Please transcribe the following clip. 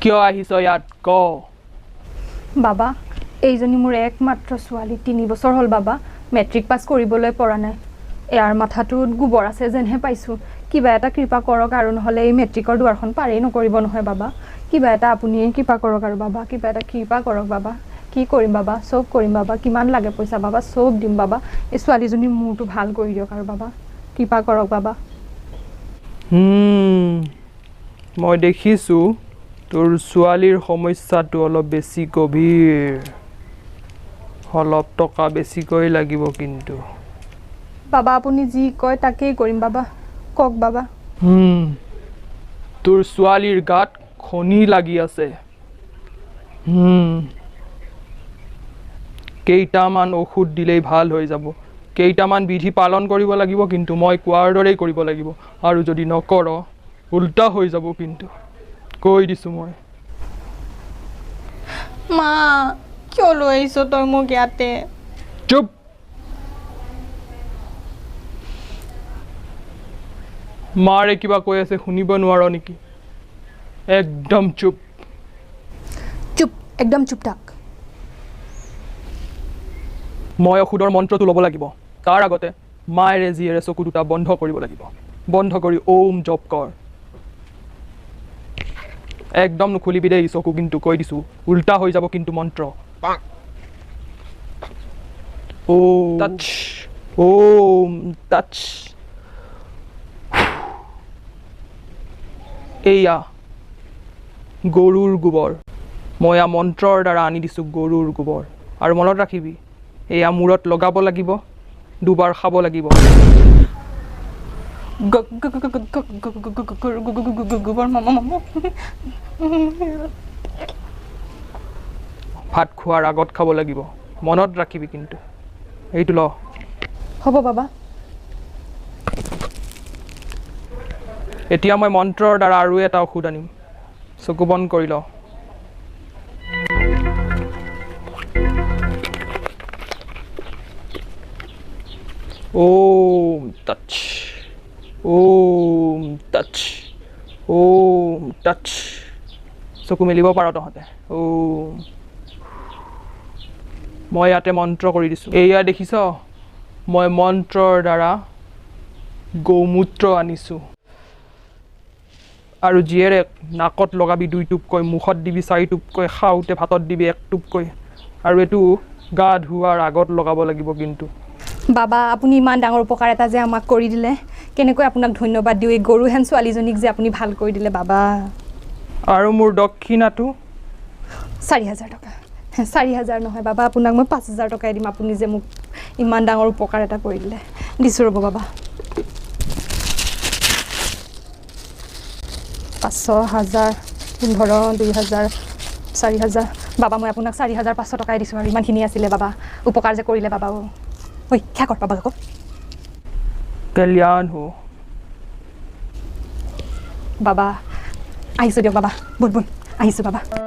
কিয় আহিছ ইয়াত ক বাবা এইজনী মোৰ একমাত্ৰ ছোৱালী 3 বছৰ হ'ল বাবা মেট্ৰিক পাছ কৰিবলৈ পৰা নাই এয়াৰ মাথাটোত গোবৰ আছে যেনহে পাইছো কিবা এটা কৃপা কৰক আৰু নহলে এই মেট্ৰিকৰ দুৱাৰখন পাৰেই নকৰিব নহয় বাবা কিবা এটা আপুনি কৃপা কৰক আৰু বাবা কিবা এটা কৃপা কৰক বাবা কি কৰিম বাবা সব কৰিম বাবা কিমান লাগে পইচা বাবা সব দিম বাবা এই ছোৱালীজনী মোৰটো ভাল কৰি দিয়ক আৰু বাবা কৃপা কৰক বাবা মই দেখিছো তোৰ ছোৱালীৰ সমস্যাটো অলপ বেছি গভীৰ অলপ টকা বেছিকৈ লাগিব কিন্তু বাবা আপুনি যি কয় তাকেই কৰিম বাবা কক বাবা তোৰ ছোৱালীৰ গাত খনি লাগি আছে কেইটামান ঔষধ দিলেই ভাল হৈ যাব কেইটামান বিধি পালন কৰিব লাগিব কিন্তু মই কোৱাৰ দৰেই কৰিব লাগিব আৰু যদি নকৰ উল্টা হৈ যাব কিন্তু কৈ দিছো মই মা কিয় লৈ আহিছ তই মোক ইয়াতে চুপ মাৰে কিবা কৈ আছে শুনিব নোৱাৰ নেকি একদম চুপ চুপ একদম চুপ থাক মই ঔষধৰ মন্ত্ৰটো ল'ব লাগিব তাৰ আগতে মায়েৰে জীয়েৰে চকু দুটা বন্ধ কৰিব লাগিব বন্ধ কৰি ওম জপ কৰ একদম নুখুলিবি দেই চকু কিন্তু কৈ দিছো উল্টা হৈ যাব কিন্তু মন্ত্ৰ ওম টাচ এয়া গৰুৰ গোবৰ মই মন্ত্ৰৰ দ্বাৰা আনি দিছো গৰুৰ গোবৰ আৰু মনত ৰাখিবি এয়া মূৰত লগাব লাগিব দুবাৰ খাব লাগিব ভাত খোৱাৰ আগত খাব লাগিব মনত ৰাখিবি কিন্তু এইটো ল হ'ব বাবা এতিয়া মই মন্ত্ৰৰ দ্বাৰা আৰু এটা ঔষধ আনিম চকু বন্ধ কৰি ল ওম টাচ ওম টাচ ওম টাচ চকু মেলিব পাৰ তহঁতে মই ইয়াতে মন্ত্ৰ কৰি দিছোঁ এয়া দেখিছ মই মন্ত্ৰৰ দ্বাৰা গৌমূত্ৰ আনিছোঁ আৰু জীয়েৰে নাকত লগাবি 2 টোপকৈ মুখত দিবি 4 টোপকৈ খাওঁতে ভাতত দিবি 1 টোপকৈ আৰু এইটো গা ধোৱাৰ আগত লগাব লাগিব কিন্তু বাবা আপুনি ইমান ডাঙৰ উপকাৰ এটা যে আমাক কৰি দিলে কেনেকৈ আপোনাক ধন্যবাদ দিও এই গৰুহেন ছোৱালীজনীক যে আপুনি ভাল কৰি দিলে বাবা আৰু মোৰ দক্ষিণাটো 4000 টকা 4000 নহয় বাবা আপোনাক মই 5000 টকাই দিম আপুনি যে মোক ইমান ডাঙৰ উপকাৰ এটা কৰি দিলে দিছো ৰব বাবা 500 1000 15 2000 4000 বাবা মই আপোনাক 4500 টকাই দিছো আৰু ইমানখিনি আছিলে বাবা উপকাৰ যে কৰিলে বাবা ঐ क्या कर बाबा को कल्याण हो बाबा आइसो दियक बाबा बुन बुन आइसो बाबा